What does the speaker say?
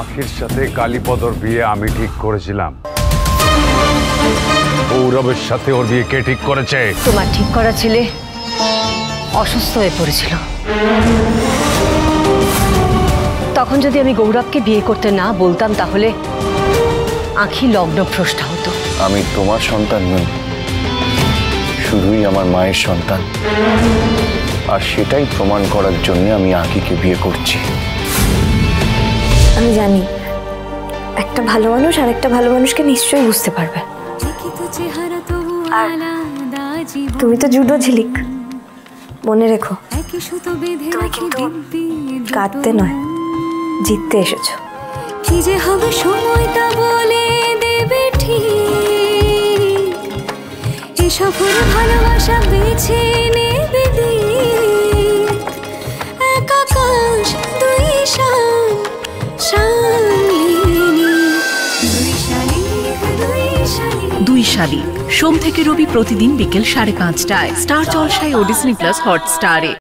আখির সাথে কালীপদর বিয়ে আমি ঠিক করেছিলাম। গৌরবের সাথে ওর বিয়ে কে ঠিক করেছে? তোমার ঠিক করা ছেলে অসুস্থ হয়ে পড়েছিল। তখন যদি আমি গৌরবকে বিয়ে করতে না বলতাম তাহলে আখি লগ্নভ্রষ্টা হতো। আমি তোমার সন্তান নই, শুধুই আমার মায়ের সন্তান, আর সেটাই প্রমাণ করার জন্য আমি আখিকে বিয়ে করছি। আমি জানি একটা ভালো মানুষ আর একটা ভালো মানুষকে নিশ্চয়ই বুঝতে পারবে। আর তুমি তো জুডো ঝিলিক, মনে রেখো তুমি কিন্তু কাঁদতে নয় জিততে এসেছো। কি যে হবে সময়টা বলে দেবে ঠিক, এ সফর ভালোবাসা বেছে নেবে দিক। এক আকাশ দুই শান শালিনী, দুই শালিক সোম থেকে রবি প্রতিদিন বিকেল 5:30টায় স্টার জলসায় ও ডিজনি প্লাস হটস্টারে।